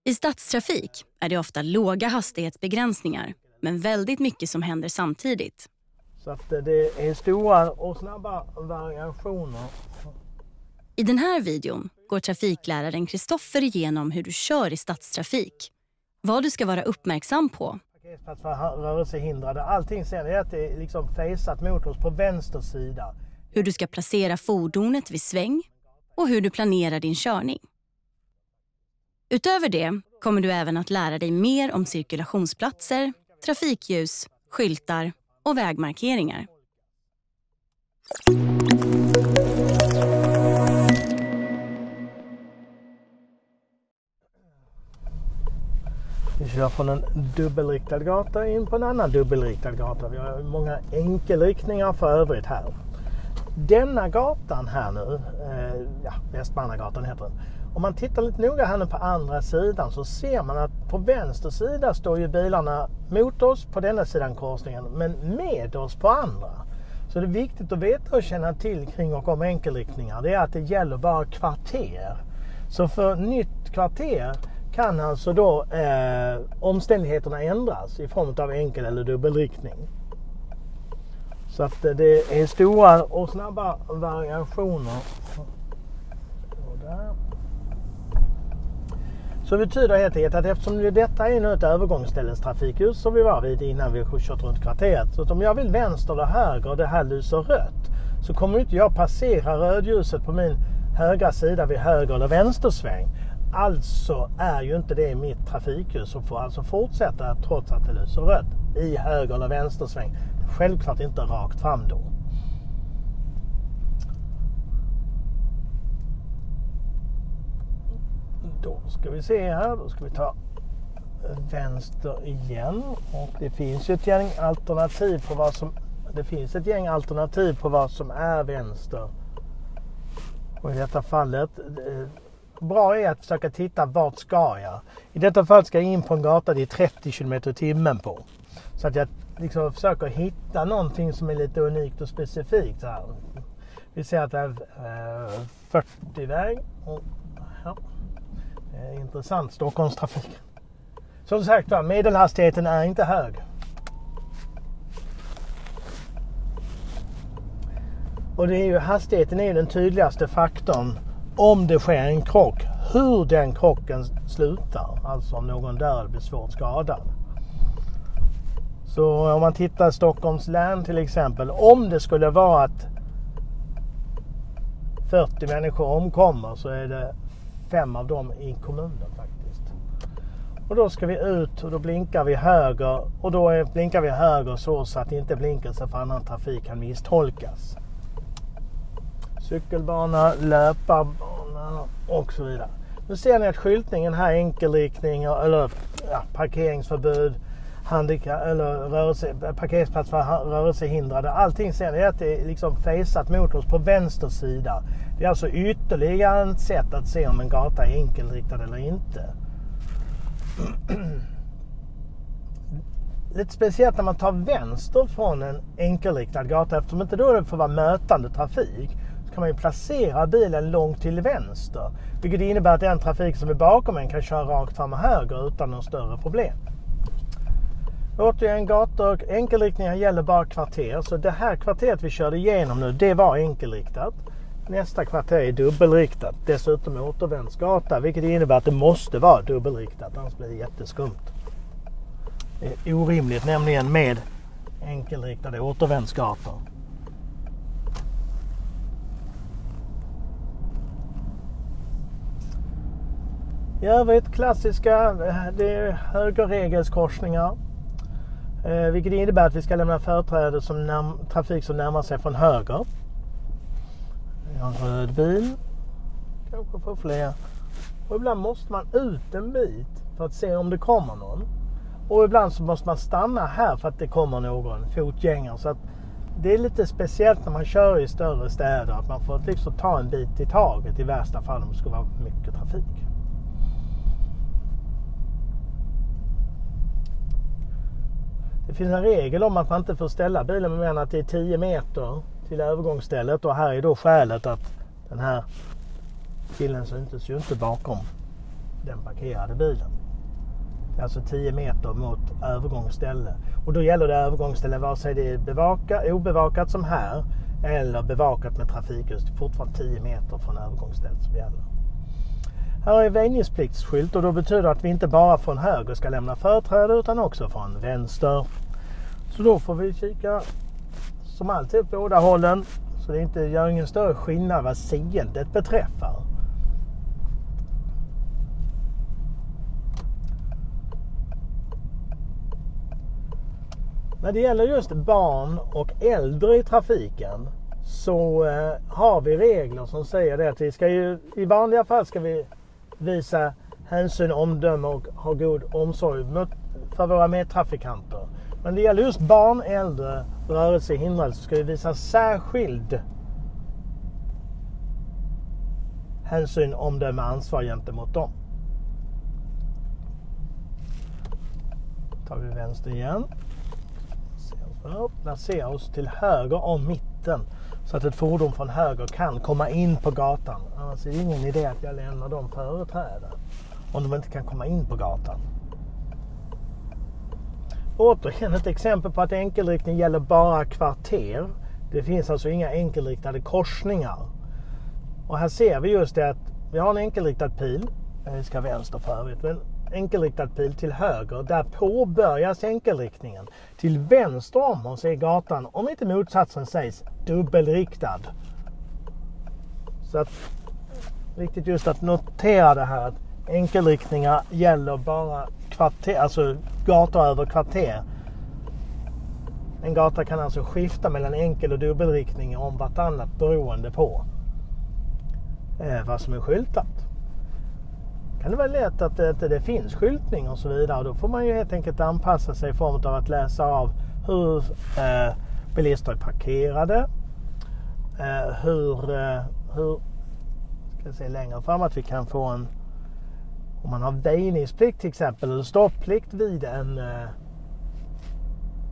I stadstrafik är det ofta låga hastighetsbegränsningar, men väldigt mycket som händer samtidigt. Så att det är stora och snabba variationer. I den här videon går trafikläraren Kristoffer igenom hur du kör i stadstrafik. Vad du ska vara uppmärksam på. Parkeringsplats för rörelsehindrade. Allting ser ni att det är liksom faceat mot oss på vänster sida. Hur du ska placera fordonet vid sväng och hur du planerar din körning. Utöver det kommer du även att lära dig mer om cirkulationsplatser, trafikljus, skyltar och vägmarkeringar. Vi kör från en dubbelriktad gata in på en annan dubbelriktad gata. Vi har många enkelriktningar för övrigt här. Denna gatan här nu, Västmannagatan heter den. Om man tittar lite noga här nu på andra sidan så ser man att på vänster sida står ju bilarna mot oss på denna sidan korsningen, men med oss på andra. Så det är viktigt att veta och känna till kring och om enkelriktningar. Det är att det gäller bara kvarter. Så för nytt kvarter kan alltså då omständigheterna ändras i form av enkel eller dubbelriktning. Så att det är stora och snabba variationer. Så det betyder helt enkelt att eftersom detta är nu ett övergångsställestrafikljus som vi var vid innan vi kört runt kvarteret. Så att om jag vill vänster eller höger och det här lyser rött så kommer inte jag passera rödljuset på min högra sida vid höger eller vänstersväng. Alltså är ju inte det mitt trafikljus och får alltså fortsätta trots att det lyser rött i höger eller vänstersväng. Självklart inte rakt fram då. Då ska vi se här, då ska vi ta vänster igen och det finns ju ett gäng alternativ på vad som är vänster. Och i detta fallet bra är att försöka titta vart ska jag. I detta fall ska jag in på en gata det är 30 km/h på. Så att jag liksom försöker hitta någonting som är lite unikt och specifikt här. Vi ser att det är 40-väg och ja. Intressant, Stockholmstrafik. Som sagt var, medelhastigheten är inte hög. Och det är ju, hastigheten är den tydligaste faktorn om det sker en krock. Hur den krocken slutar. Alltså om någon dör blir svårt skadad. Så om man tittar i Stockholms län till exempel. Om det skulle vara att 40 människor omkommer så är det 5 av dem i kommunen faktiskt. Och då ska vi ut och då blinkar vi höger. Och då blinkar vi höger så att inte blinkelsen för annan trafik kan misstolkas. Cykelbana, löparbana och så vidare. Nu ser ni att skyltningen här enkelriktning eller parkeringsförbud, parkeringsplats för rörelsehindrade. Allting ser ni att det är liksom faceat mot oss på vänster sida. Det är alltså ytterligare ett sätt att se om en gata är enkelriktad eller inte. Lite speciellt när man tar vänster från en enkelriktad gata, eftersom inte då det får vara mötande trafik, så kan man ju placera bilen långt till vänster. Vilket innebär att den trafik som är bakom en kan köra rakt fram och höger utan någon större problem. Återigen, gator, enkelriktningar gäller bara kvarter. Så det här kvarteret vi körde igenom nu, det var enkelriktat. Nästa kvarter är dubbelriktat. Dessutom återvändsgata, vilket innebär att det måste vara dubbelriktat. Annars blir det jätteskumt. Det är orimligt nämligen med enkelriktade återvändsgator. I övrigt klassiska, det är högerregelskorsningar. Vilket innebär att vi ska lämna företräde som trafik som närmar sig från höger. En röd bil. Kanske få fler. Och ibland måste man ut en bit för att se om det kommer någon. Och ibland så måste man stanna här för att det kommer någon fotgängare. Så att det är lite speciellt när man kör i större städer. Att man får liksom ta en bit i taget i värsta fall om det ska vara mycket trafik. Det finns en regel om att man inte får ställa bilen med att det är 10 meter till övergångsstället. Och här är då skälet att den här killen syntes ju inte bakom den parkerade bilen. Alltså 10 meter mot övergångsställe. Och då gäller det övergångsställe vare sig det är obevakat som här eller bevakat med trafikljus. Det är fortfarande 10 meter från övergångsstället som gäller. Här är väjningspliktsskylt och då betyder det att vi inte bara från höger ska lämna företräde utan också från vänster. Så då får vi kika som alltid på båda hållen så det inte gör ingen större skillnad vad seendet beträffar. När det gäller just barn och äldre i trafiken så har vi regler som säger det att vi ska ju, i vanliga fall ska vi visa hänsyn, omdöme och ha god omsorg för våra medtrafikanter. Men det gäller just barn, äldre, rörelsehindrade så ska vi visa särskild hänsyn, omdöme och ansvar gentemot dem. Tar vi vänster igen. Placera oss till höger om mitten så att ett fordon från höger kan komma in på gatan. Annars är det ingen idé att jag lämnar dem företräde om de inte kan komma in på gatan. Återigen ett exempel på att enkelriktning gäller bara kvarter. Det finns alltså inga enkelriktade korsningar. Och här ser vi just det att vi har en enkelriktad pil. Vi ska vänster för övrigt, men enkelriktad pil till höger. Där påbörjas enkelriktningen. Till vänster om oss är gatan, om inte motsatsen sägs, dubbelriktad. Så att viktigt just att notera det här att enkelriktningar gäller bara kvarter, alltså gator över kvarter. En gata kan alltså skifta mellan enkel- och dubbelriktning om vartannat beroende på vad som är skyltat. Kan det vara lätt att det finns skyltning och så vidare. Då får man ju helt enkelt anpassa sig i form av att läsa av hur bilister är parkerade. Hur ska jag säga längre fram att vi kan få en, om man har väjningsplikt till exempel eller stopplikt vid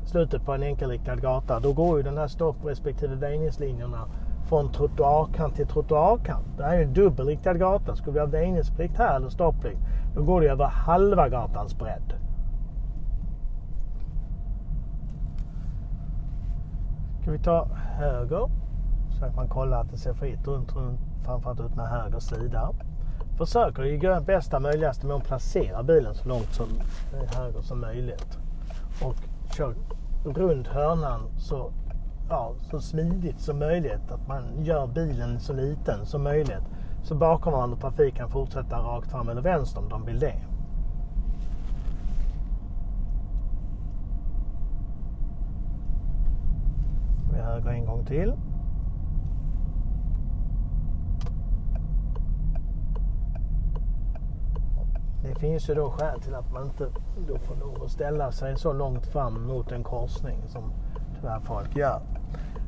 slutet på en enkelriktad gata. Då går ju den här stopp respektive väjningslinjerna från trottoarkant till trottoarkant. Det här är ju en dubbelriktad gata. Skulle vi ha väjningsplikt här eller stopplikt, då går det över halva gatans bredd. Ska vi ta höger så att man kollar att det ser fritt runt framförallt ut med höger sida. Försöker ju göra bästa möjligaste med att placera bilen så långt som höger som möjligt. Och kör runt hörnan så smidigt som möjligt, att man gör bilen så liten som möjligt så bakomvarande trafik kan fortsätta rakt fram eller vänster om de vill det. Vi höger en gång till. Det finns ju då skäl till att man inte då får lov att ställa sig så långt fram mot en korsning som tyvärr folk gör.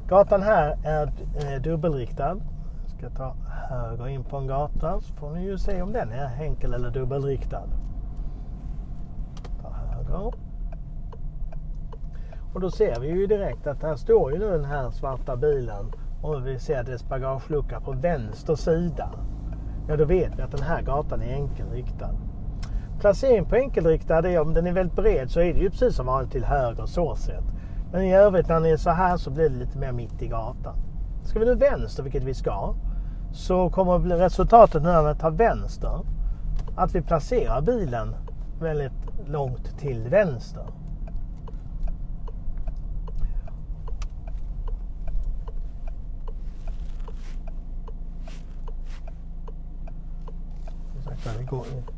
Gatan här är dubbelriktad. Jag ska ta höger in på en gata så får ni ju se om den är enkel eller dubbelriktad. Ta höger. Och då ser vi ju direkt att här står ju nu den här svarta bilen och vi ser dess bagagelucka på vänster sida. Ja, då vet vi att den här gatan är enkelriktad. Placering på enkelriktad är, om den är väldigt bred så är det ju precis som vanligt till höger så sett. Men i övrigt när den är så här så blir det lite mer mitt i gatan. Ska vi nu vänster, vilket vi ska, så kommer bli resultatet när vi tar vänster att vi placerar bilen väldigt långt till vänster. Det går inte.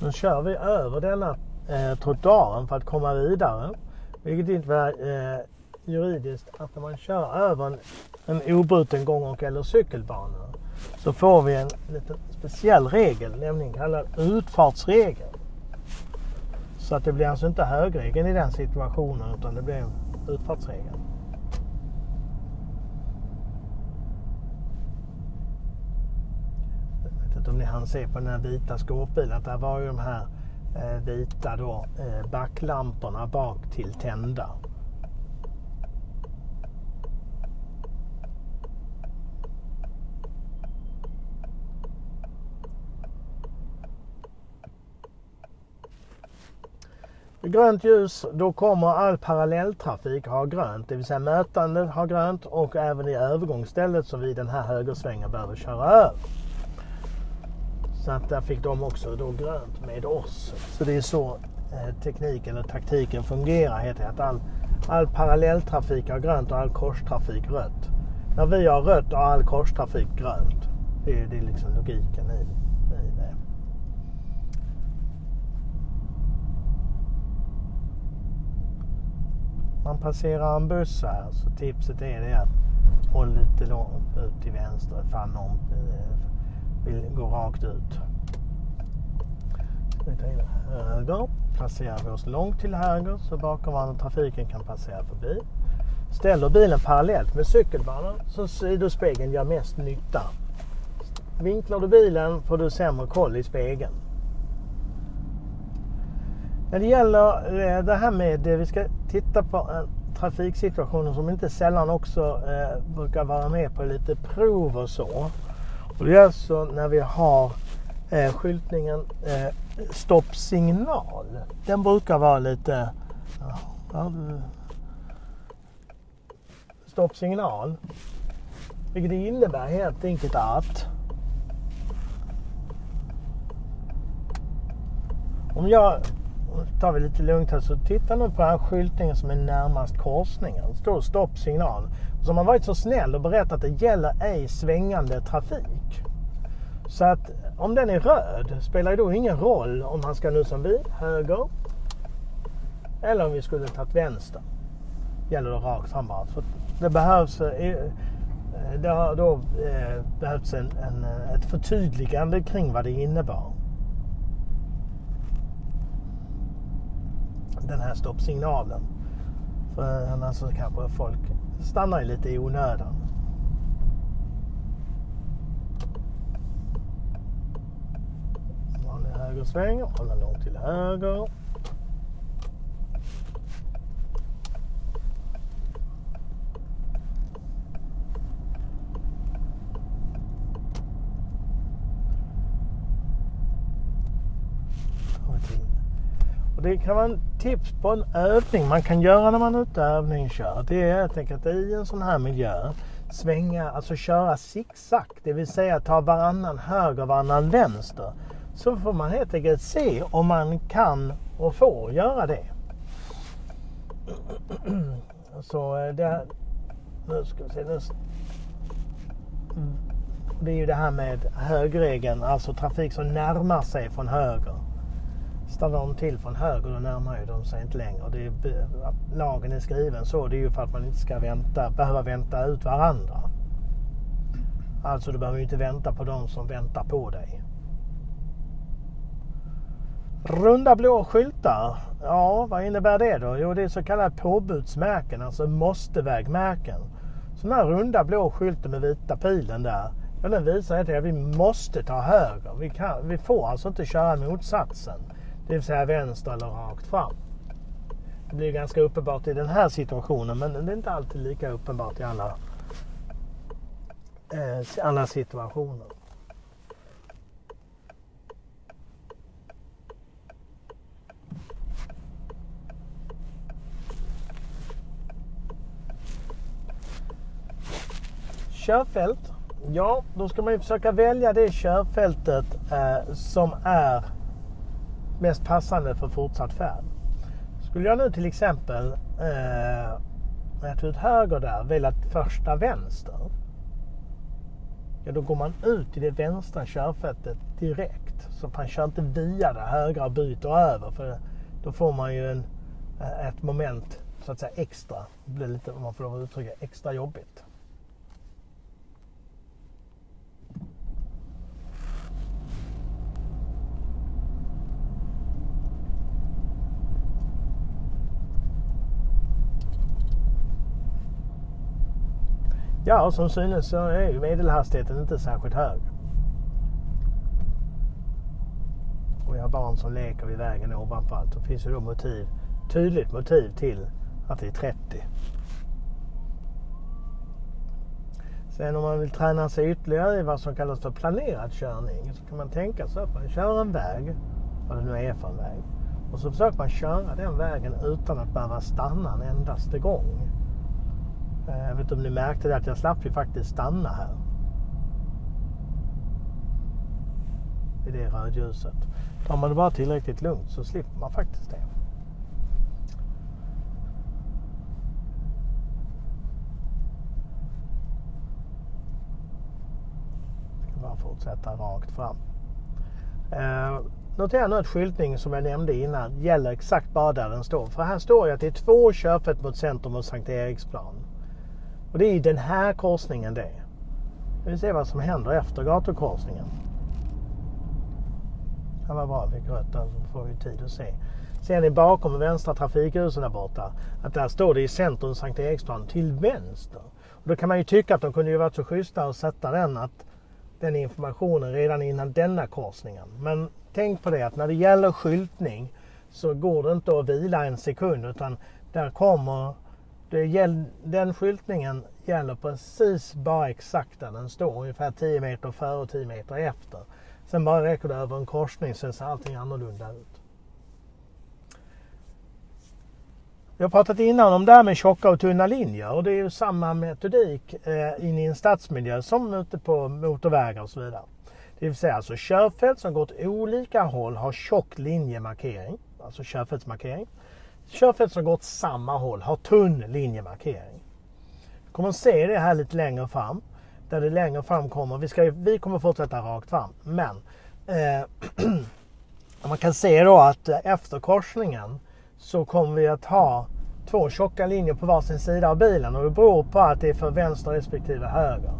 Nu kör vi över denna trottoaren för att komma vidare. Vilket inte är juridiskt att när man kör över en obruten gång- och eller cykelbana så får vi en liten speciell regel, nämligen kallad utfartsregel. Så att det blir alltså inte högregeln i den situationen utan det blir en utfartsregel. Om ni hann se på den här vita skåpbilen att där var ju de här vita då backlamporna bak till tända. Grönt ljus, då kommer all parallelltrafik ha grönt, det vill säga mötandet har grönt och även i övergångsstället som vid den här högersvängen behöver köra över. Så att där fick de också då grönt med oss. Så det är så tekniken eller taktiken fungerar, heter att all parallelltrafik har grönt och all korstrafik rött. När vi har rött och all korstrafik grönt. Det är liksom logiken i det. Man passerar en buss här, så tipset är det att håll lite långt ut till vänster ifall någon vill gå rakt ut. Vi tar in höger, passerar vi oss långt till höger så bakomvarande trafiken kan passera förbi. Ställer bilen parallellt med cykelbanan så sidospegeln gör mest nytta. Vinklar du bilen får du sämre koll i spegeln. När det gäller det här med det, vi ska titta på trafiksituationer som inte sällan också brukar vara med på lite prov och så. Och det är alltså när vi har skyltningen stoppsignal. Den brukar vara lite stoppsignal. Vilket det innebär helt enkelt att om jag tar vi lite lugnt här så tittar nu på den här skyltningen som är närmast korsningen. Det står stoppsignal. Så man har varit så snäll och berättat att det gäller ej svängande trafik. Så att om den är röd spelar det då ingen roll om man ska nu som bil höger eller om vi skulle tagit vänster. Gäller det rakt fram bara. För det behövs det har då behövts ett förtydligande kring vad det innebar. Den här stoppsignalen. För annars så kanske folk stannar lite i onödan. Vanlig högersväng, hålla långt till höger. Och det kan vara en tips på en övning man kan göra när man är ute övningskör. Det är helt enkelt i en sån här miljö svänga, alltså köra zigzag. Det vill säga ta varannan höger och varannan vänster. Så får man helt enkelt se om man kan och får göra det. Så det, nu ska vi se, det är ju det här med högerregeln, alltså trafik som närmar sig från höger. Stannar de till från höger då närmar ju de sig inte längre. Och det är, att lagen är skriven så, det är ju för att man inte ska behöva vänta ut varandra. Alltså du behöver ju inte vänta på de som väntar på dig. Runda blå skyltar. Ja, vad innebär det då? Jo, det är så kallade påbudsmärken, alltså måste-vägmärken. Så den här runda blå skylten med vita pilen där, ja, den visar att vi måste ta höger. Vi får alltså inte köra motsatsen. Det vill säga vänster eller rakt fram. Det blir ganska uppenbart i den här situationen, men det är inte alltid lika uppenbart i alla situationer. Körfält. Ja, då ska man ju försöka välja det körfältet som är mest passande för fortsatt färd. Skulle jag nu till exempel när jag tar ut höger där välja första vänster, ja, då går man ut i det vänstra körfältet direkt. Så man kör inte via det högra och byter över, för då får man ju ett moment så att säga extra. Det blir lite, om man får lov att uttrycka, extra jobbigt. Ja, och som synes så är ju medelhastigheten inte särskilt hög. Och vi har barn som leker vid vägen ovanpå allt. Då finns ju då tydligt motiv till att det är 30. Sen om man vill träna sig ytterligare i vad som kallas för planerad körning, så kan man tänka sig att man kör en väg, vad det nu är för en väg. Och så försöker man köra den vägen utan att behöva stanna en endaste gång. Jag vet inte om ni märkte det, att jag slapp ju faktiskt stanna här. I det rödljuset. Tar man det bara tillräckligt lugnt så slipper man faktiskt det. Jag ska bara fortsätta rakt fram. Notera nu att skyltningen som jag nämnde innan gäller exakt bara där den står. För här står ju att det är 2 körfält mot centrum och Sankt Eriksplan. Och det är i den här korsningen det. Vi vill se vad som händer efter gatukorsningen. Det var bra, fick rött där, så får vi tid att se. Ser ni bakom vänstra trafikhusen där borta att där står det i centrum Sankt Eriksplan till vänster. Och då kan man ju tycka att de kunde ju varit så schyssta och sätta den informationen redan innan denna korsningen. Men tänk på det att när det gäller skyltning så går det inte att vila en sekund, utan där kommer den skyltningen gäller precis bara exakt där den står, ungefär 10 meter före och 10 meter efter. Sen bara räcker det över en korsning, sen ser allting annorlunda ut. Vi har pratat innan om det här med tjocka och tunna linjer, och det är ju samma metodik in i en stadsmiljö som ute på motorvägar och så vidare. Det vill säga alltså körfält som går åt olika håll har tjock linjemarkering, alltså körfältsmarkering. Körfält som går åt samma håll har tunn linjemarkering. Vi kommer att se det här lite längre fram. Där det längre fram kommer, vi kommer fortsätta rakt fram. Men man kan se då att efter korsningen så kommer vi att ha 2 tjocka linjer på varsin sida av bilen. Och det beror på att det är för vänster respektive höger.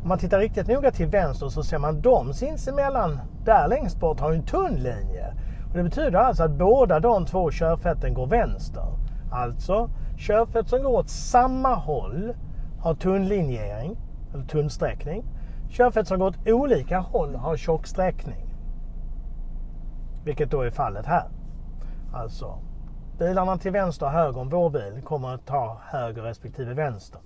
Om man tittar riktigt noga till vänster så ser man de sinsemellan där längst bort har en tunn linje. Och det betyder alltså att båda de 2 körfälten går vänster. Alltså körfält som går åt samma håll har tunn linjering eller tunn sträckning. Körfält som går åt olika håll har tjock sträckning. Vilket då är fallet här. Alltså bilarna till vänster och höger om vår bil kommer att ta höger respektive vänster.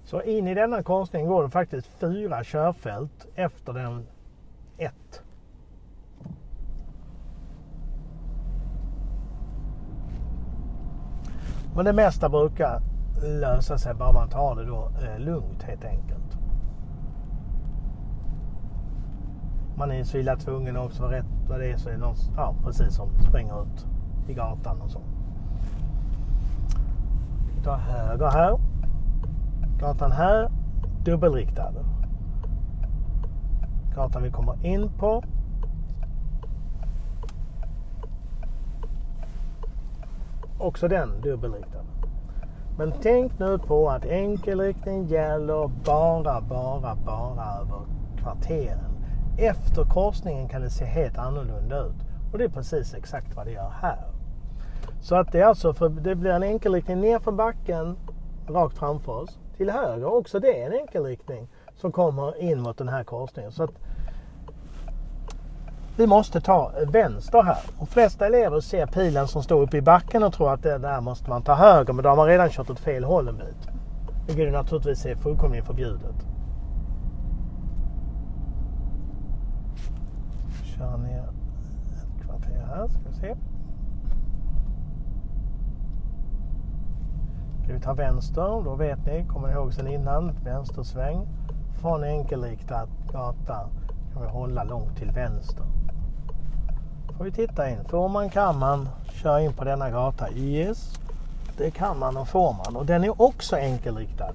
Så in i denna korsning går det faktiskt 4 körfält efter den 1. Men det mesta brukar lösa sig bara man tar det då lugnt helt enkelt. Man är så illa tvungen också att rätt vad det är, så är det någon, precis som springer ut i gatan och så. Vi tar höger här. Gatan här, dubbelriktad. Gatan vi kommer in på. Också den dubbelriktad. Men tänk nu på att enkelriktning gäller bara över kvarteren. Efter korsningen kan det se helt annorlunda ut. Och det är precis exakt vad det gör här. Så att det är alltså, det blir en enkelriktning ner från backen rakt framför oss. Till höger också det är en enkelriktning som kommer in mot den här korsningen. Så att vi måste ta vänster här. De flesta elever ser pilen som står uppe i backen och tror att det där måste man ta höger. Men då har man redan kört åt fel håll en bit. Vilket naturligtvis är fullkomligt förbjudet. Kör ner ett kvarter här, ska vi se. Ska vi ta vänster, då vet ni, kommer ni ihåg sen innan, vänstersväng. Från enkelriktad gata kan vi hålla långt till vänster. Får vi titta in, kan man köra in på denna gata? Yes, det kan man och får man. Och den är också enkelriktad.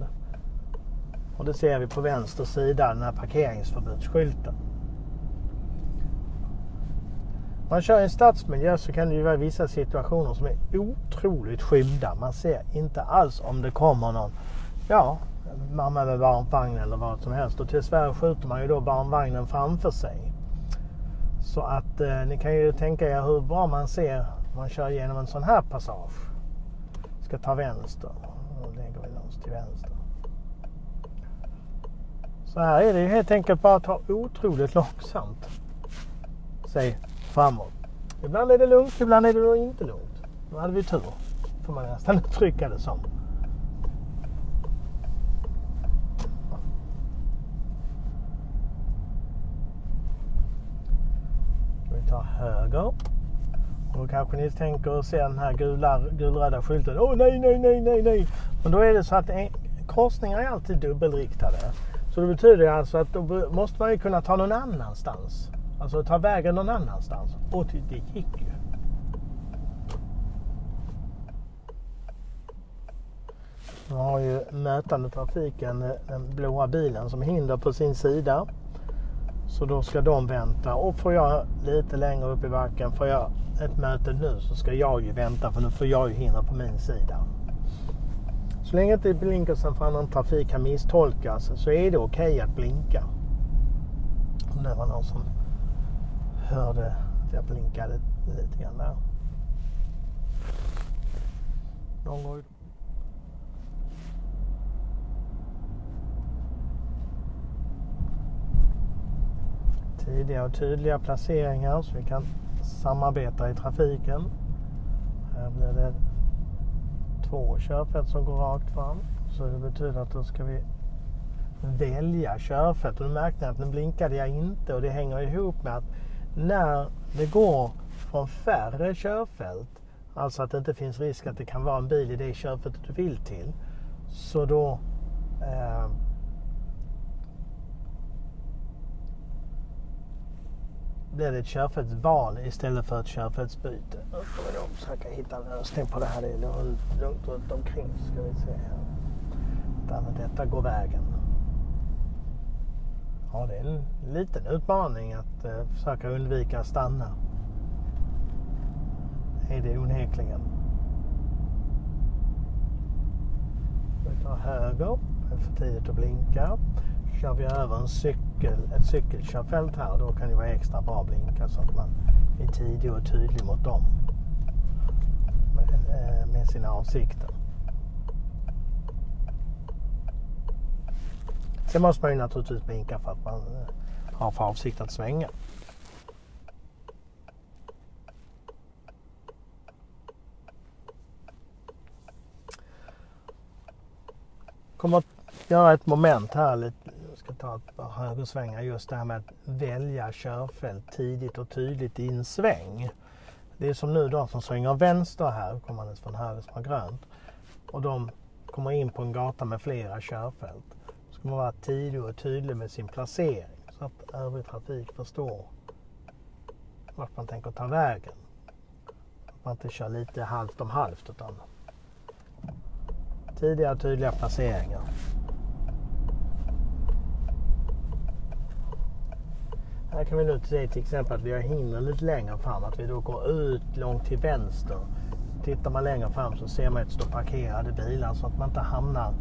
Och det ser vi på vänster sida, den här parkeringsförbudsskylten. Man kör i en stadsmiljö så kan det ju vara vissa situationer som är otroligt skymda. Man ser inte alls om det kommer någon, mamma med barnvagn eller vad som helst. Och tillsvärre skjuter man ju då barnvagnen framför sig. Så att ni kan ju tänka er hur bra man ser när man kör igenom en sån här passage. Ska ta vänster. Då lägger vi oss till vänster. Så här är det ju helt enkelt bara att ta otroligt långsamt. Säg framåt. Ibland är det lugnt, ibland är det då inte lugnt. Nu hade vi tur. får man nästan uttrycka det som. Vi tar höger. Och då kanske ni tänker se den här gulröda skylten. Åh nej. Men då är det så att korsningar är alltid dubbelriktade. Så det betyder alltså att då måste man ju kunna ta någon annanstans. Alltså ta vägen någon annanstans. Och det gick ju. Nu har ju mötande trafiken den blåa bilen som hinder på sin sida. Så då ska de vänta. Och får jag lite längre upp i backen, får jag ett möte nu, så ska jag ju vänta, för nu får jag ju hinder på min sida. Så länge inte blinkersen för annan trafik kan misstolkas, så är det okej att blinka. Och det var någon som hörde att jag blinkade lite grann där. Någon gång. Tidiga och tydliga placeringar så vi kan samarbeta i trafiken. Här blir det 2 körfält som går rakt fram. Så det betyder att då ska vi välja körfält. Och nu märkte jag att nu blinkade jag inte, och det hänger ihop med att när det går från färre körfält, alltså att det inte finns risk att det kan vara en bil i det körfältet du vill till, så då blir det ett körfältsval istället för ett körfältsbyte. Nu ska vi då försöka hitta en lösning på det här. Det är lugnt runt omkring, ska vi se här. Detta går vägen. Ja, det är en liten utmaning att försöka undvika att stanna. Är det onekligen. Vi tar höger. Det är för tidigt att blinka. Kör vi över ett cykelkörfält här, då kan det vara extra bra att blinka så att man är tidig och tydlig mot dem med sina avsikter. Sen måste man ju naturligtvis blinka för att man har för avsikt att svänga. Kommer att göra ett moment här lite. Jag ska ta ett par högersvängar, just det här med att välja körfält tidigt och tydligt i en sväng. Det är som nu de som svänger vänster här, kommer från höger som har grönt, och de kommer in på en gata med flera körfält. Då ska man vara tidig och tydlig med sin placering så att övrig trafik förstår vart man tänker ta vägen. Att man inte kör lite halvt om halvt, utan tidiga och tydliga placeringar. Här kan vi nu se till exempel att vi har hinder lite längre fram, att vi då går ut långt till vänster. Tittar man längre fram så ser man att det står parkerade bilar så att man inte hamnar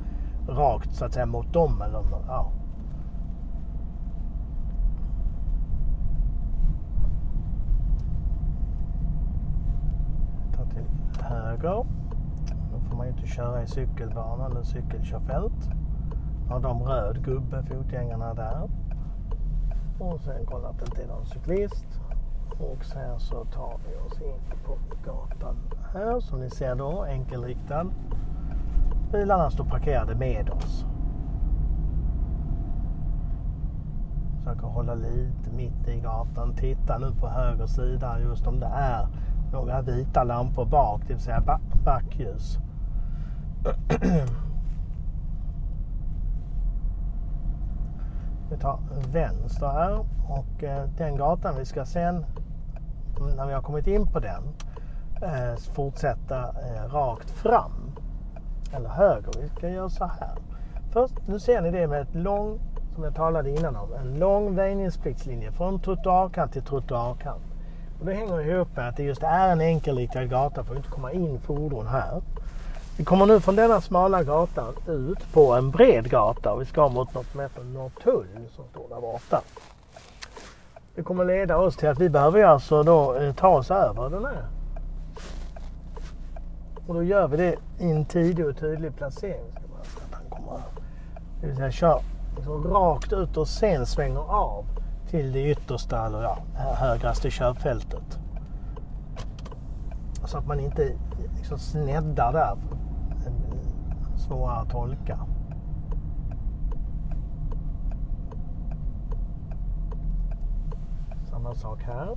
rakt så att säga mot dem. Eller, ja. Ta till höger. Då får man ju inte köra i cykelbanan eller cykelkörfält. Har de röd gubbe, fotgängarna där. Och sen kolla att det inte är någon cyklist. Och sen så tar vi oss in på gatan här. Som ni ser då, enkelriktad. Bilarna står parkerade med oss. Försöker hålla lite mitt i gatan. Titta nu på höger sida just om det är några vita lampor bak, det vill säga backljus. Vi tar vänster här, och den gatan vi ska sen, när vi har kommit in på den, fortsätta rakt fram. Eller höger, vi ska göra så här. Först, nu ser ni det med ett lång, som jag talade innan om, en lång väjningspliktslinje från trottoarkant till trottoarkant. Och det hänger ihop med att det just är en enkelriktad gata för att inte komma in fordon här. Vi kommer nu från denna smala gatan ut på en bred gata och vi ska mot något som heter Norrtull som står där borta. Det kommer leda oss till att vi behöver alltså då ta oss över den här. Och då gör vi det i en tidig och tydlig placering. Det vill säga kör liksom rakt ut och sen svänger av till det yttersta eller högraste körfältet. så att man inte liksom sneddar där. Svårare att tolka. Samma sak här.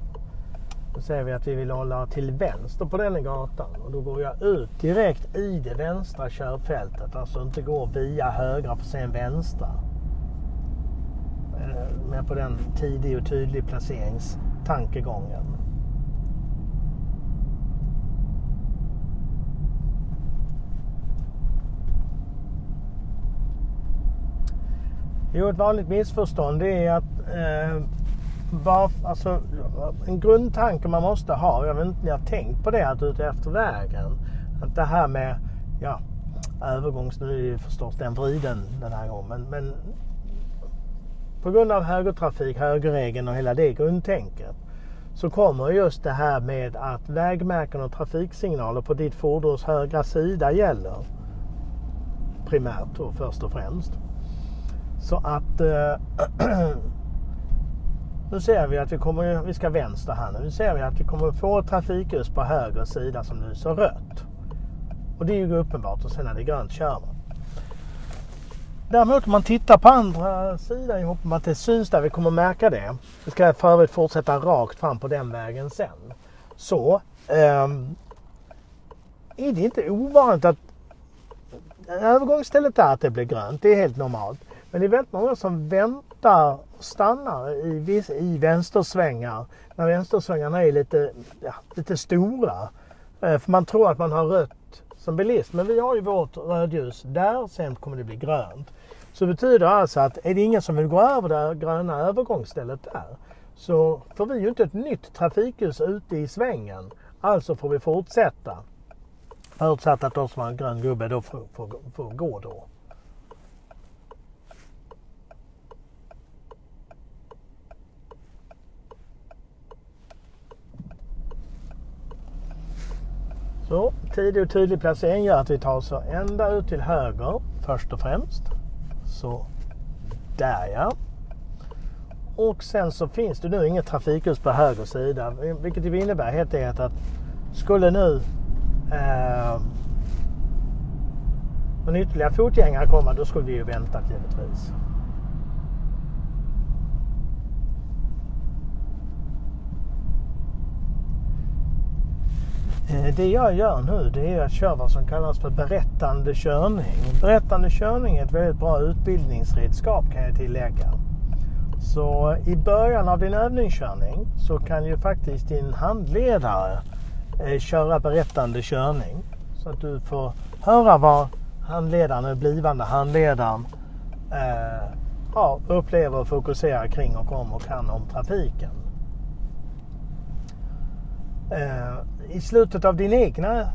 Då säger vi att vi vill hålla till vänster på den gatan. Och då går jag ut direkt i det vänstra körfältet. Alltså inte gå via högra för sen vänstra. Men på den tidig och tydlig placeringstankegången. Jo, ett vanligt missförstånd är att alltså, en grundtanke man måste ha, jag vet inte om ni har tänkt på det, att ute efter vägen, att det här med övergångs, nu är det förstås den vriden den här gången, men på grund av högertrafik, högerregeln och hela det grundtänket, så kommer just det här med att vägmärken och trafiksignaler på ditt fordons högra sida gäller primärt och först och främst. Så att nu ser vi att vi ska vänster här nu. Nu ser vi att vi kommer få trafikljus på höger sida som lyser rött. Och det är ju uppenbart, och sen när det är grönt kör man. Däremot om man tittar på andra sidan, jag hoppas att det syns där, vi kommer märka det. Vi ska för övrigt fortsätta rakt fram på den vägen sen. Så är det inte ovanligt att övergångsstället är att det blir grönt. Det är helt normalt. Men det är väldigt många som väntar och stannar i vänstersvängar. När vänstersvängarna är lite stora. För man tror att man har rött som bilist. Men vi har ju vårt rödljus där, sen kommer det bli grönt. Så det betyder alltså att är det ingen som vill gå över det gröna övergångsstället där, så får vi ju inte ett nytt trafikljus ute i svängen. Alltså får vi fortsätta. Förutsatt att de som har en grön gubbe då får gå då. Så tidig och tydlig placering gör att vi tar oss ända ut till höger först och främst. Så där ja. Och sen så finns det nu inget trafikljus på höger sida. Vilket det innebär helt enkelt att skulle nu en ytterligare fotgängare komma, då skulle vi ju vänta givetvis. Det jag gör nu, det är att köra vad som kallas för berättande körning. Berättande körning är ett väldigt bra utbildningsredskap, kan jag tillägga. Så i början av din övningskörning så kan ju faktiskt din handledare köra berättande körning. Så att du får höra vad handledaren, blivande handledaren upplever och fokuserar kring och om och kan om trafiken. I slutet av din egna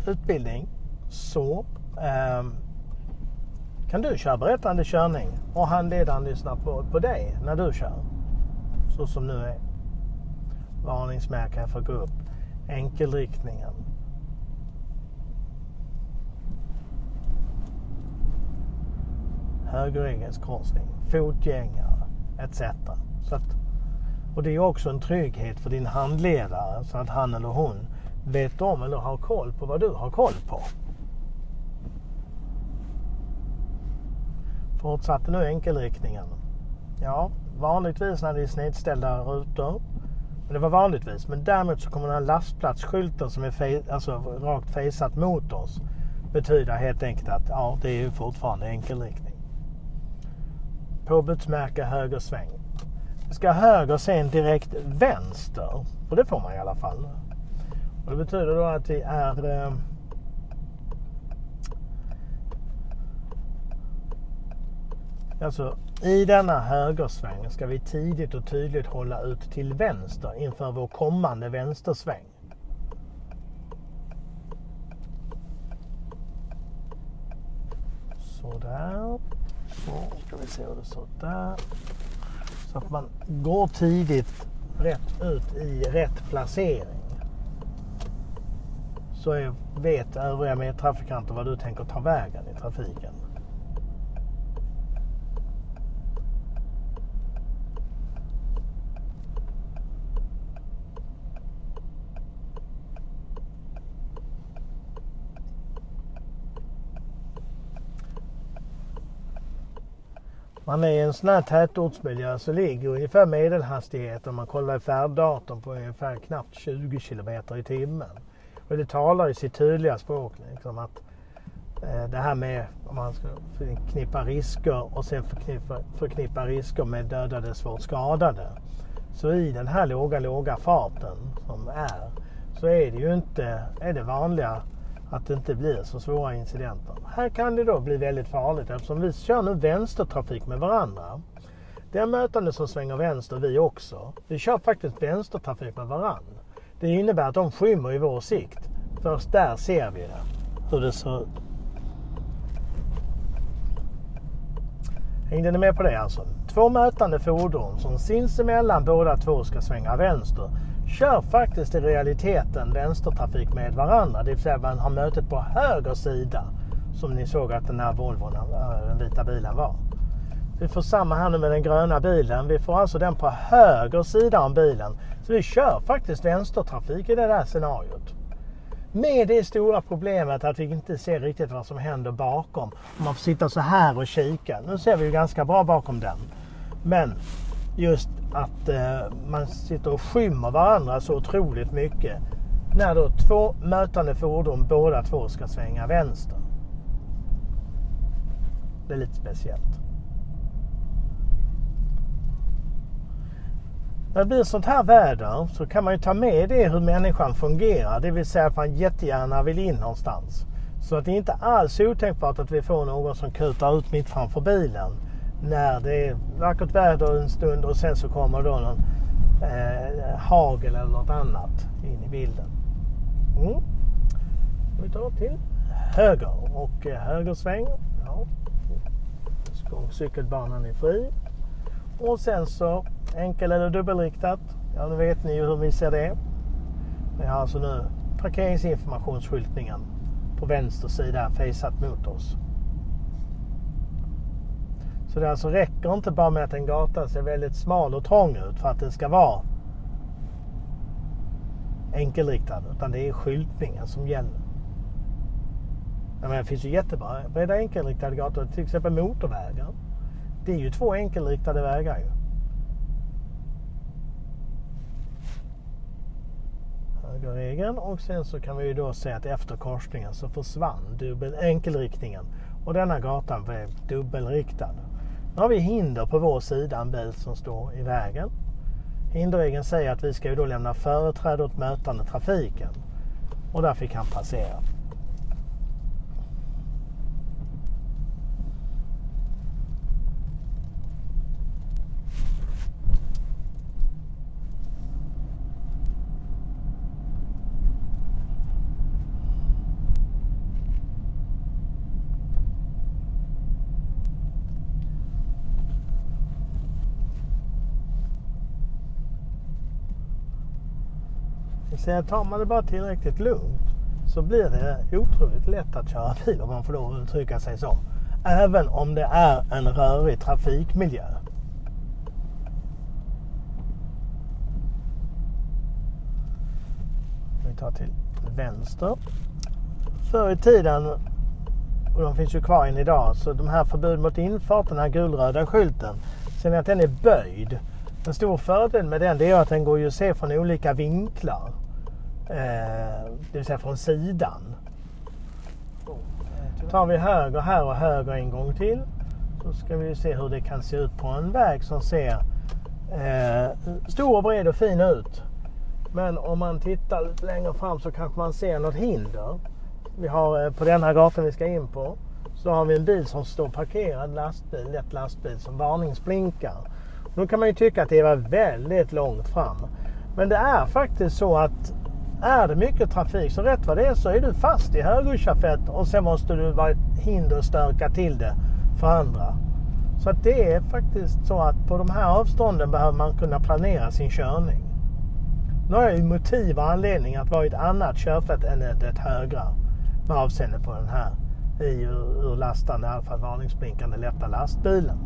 utbildning så kan du köra berättande körning och handledaren lyssnar på dig när du kör. Så som nu är varningsmärken för att gå upp enkelriktningen. Högerregelns korsning, fotgängare etc. Så att, och det är också en trygghet för din handledare så att han eller hon vet om eller har koll på vad du har koll på. Fortsatte nu enkelriktningen. Ja, vanligtvis när det är snedställda rutor. Men det var vanligtvis. Men däremot så kommer den här lastplatsskylten som är rakt fejsat mot oss betyder helt enkelt att ja, det är ju fortfarande enkelriktning. Påbudsmärke höger sväng. Vi ska höger sen direkt vänster. Och det får man i alla fall. Och det betyder då att vi är alltså i denna högersväng ska vi tidigt och tydligt hålla ut till vänster inför vår kommande vänstersväng. Så där. Så ska vi se hur det ser där. Så att man går tidigt rätt ut i rätt placering. Så vet övriga medtrafikanter vad du tänker ta vägen i trafiken. man är i en sån här tätortsmiljö så ligger ungefär medelhastigheten om man kollar i färddatorn på ungefär knappt 20 km i timmen. Och det talar i sitt tydliga språk liksom att det här med om man ska förknippa risker och sen förknippa risker med dödade, svårt skadade. Så i den här låga farten som så är det ju inte det vanliga att det inte blir så svåra incidenter. Här kan det då bli väldigt farligt eftersom vi kör nu vänstertrafik med varandra. Det är mötande som svänger vänster vi också. Vi kör faktiskt vänstertrafik med varandra. Det innebär att de skymmer i vår sikt. Först där ser vi det. Hur det ser ut. Hängde ni med på det alltså? 2 mötande fordon som sinsemellan båda två ska svänga vänster kör faktiskt i realiteten vänstertrafik med varandra. Det vill säga man har mötet på höger sida som ni såg att den här Volvon, den vita bilen var. Vi får samma här nu med den gröna bilen. Vi får alltså den på höger sida om bilen. Så vi kör faktiskt vänstertrafik i det där scenariot. Med det stora problemet att vi inte ser riktigt vad som händer bakom. Man får sitta så här och kika. Nu ser vi ju ganska bra bakom den. Men just att man sitter och skymmer varandra så otroligt mycket. När då 2 mötande fordon båda två ska svänga vänster. Det är lite speciellt. När det blir sånt här väder så kan man ju ta med det hur människan fungerar. Det vill säga att man jättegärna vill in någonstans. Så att det är inte alls otänkbart att vi får någon som kutar ut mitt framför bilen. När det är vackert väder en stund och sen så kommer då någon hagel eller något annat in i bilden. Vi tar till höger och högersväng. Ja. Cykelbanan är fri. Och sen så enkel eller dubbelriktat. Ja, nu vet ni ju hur vi ser det. Vi har alltså nu parkeringsinformationsskyltningen på vänster sida faceat mot oss. Så det alltså räcker inte bara med att en gata ser väldigt smal och trång ut för att den ska vara enkelriktad. Utan det är skyltningen som gäller. Men det finns ju jättebra breda enkelriktade gator, till exempel motorvägar. Det är ju 2 enkelriktade vägar ju. Högerregeln och sen så kan vi ju då se att efter korsningen så försvann enkelriktningen och denna gatan blev dubbelriktad. Nu har vi hinder på vår sida, en bil som står i vägen. Hinderregeln säger att vi ska ju då lämna företräde åt mötande trafiken och där fick han passera. Så tar man det bara tillräckligt lugnt så blir det otroligt lätt att köra bil om man får då uttrycka sig så. Även om det är en rörig trafikmiljö. Vi tar till vänster. Förr i tiden, och de finns ju kvar än idag, så de här förbud mot infart, den här gulröda skylten, sen att den är böjd. En stor fördel med den är att den går ju att se från olika vinklar. Det vill säga från sidan. Tar vi höger här och höger en gång till. Så ska vi se hur det kan se ut på en väg som ser stor och bred och fin ut. Men om man tittar lite längre fram så kanske man ser något hinder. Vi har på den här gatan vi ska in på. Så har vi en bil som står parkerad, lätt lastbil som varningsblinkar. Då kan man ju tycka att det var väldigt långt fram. Men det är faktiskt så att är det mycket trafik så rätt vad det är så är du fast i högerstafett och sen måste du vara ett hinder och stärka till det för andra. Så att det är faktiskt så att på de här avstånden behöver man kunna planera sin körning. Nu har jag ju motiv och anledning att vara ett annat körfält än ett högra med avseende på den här ur lastande, i alla fall varningsblinkande lätta lastbilen.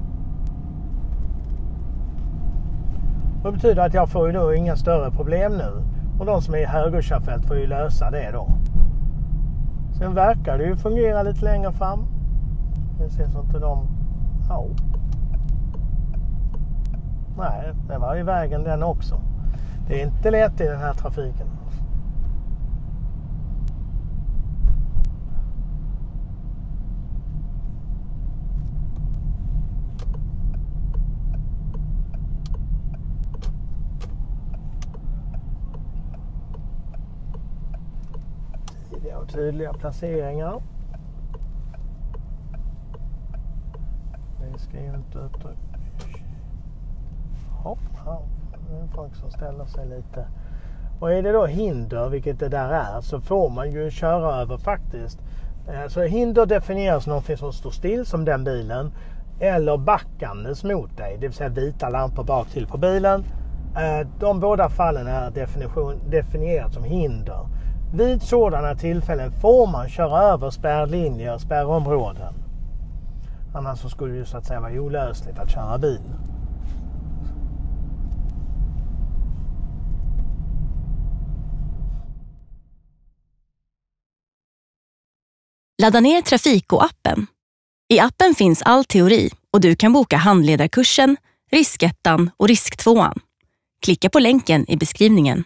Det betyder att jag får ju då inga större problem nu. Och de som är i högerkörfält får ju lösa det då. Sen verkar det ju fungera lite längre fram. Vi ser så inte de... Ja. Nej, det var i vägen den också. Det är inte lätt i den här trafiken. Tidiga och tydliga placeringar. Vi ska ju inte hopp, det är folk som ställer sig lite. Och är det då hinder, vilket det där är, så får man ju köra över faktiskt. Så hinder definieras någonting som står still, som den bilen, eller backandes mot dig, det vill säga vita lampor bak till på bilen. De båda fallen är definierat som hinder. Vid sådana tillfällen får man köra över spärrlinjer, spärrområden. Annars så skulle det ju så att säga vara olösligt att köra bil. Ladda ner Trafiko-appen. I appen finns all teori och du kan boka handledarkursen, riskettan och risk2an. Klicka på länken i beskrivningen.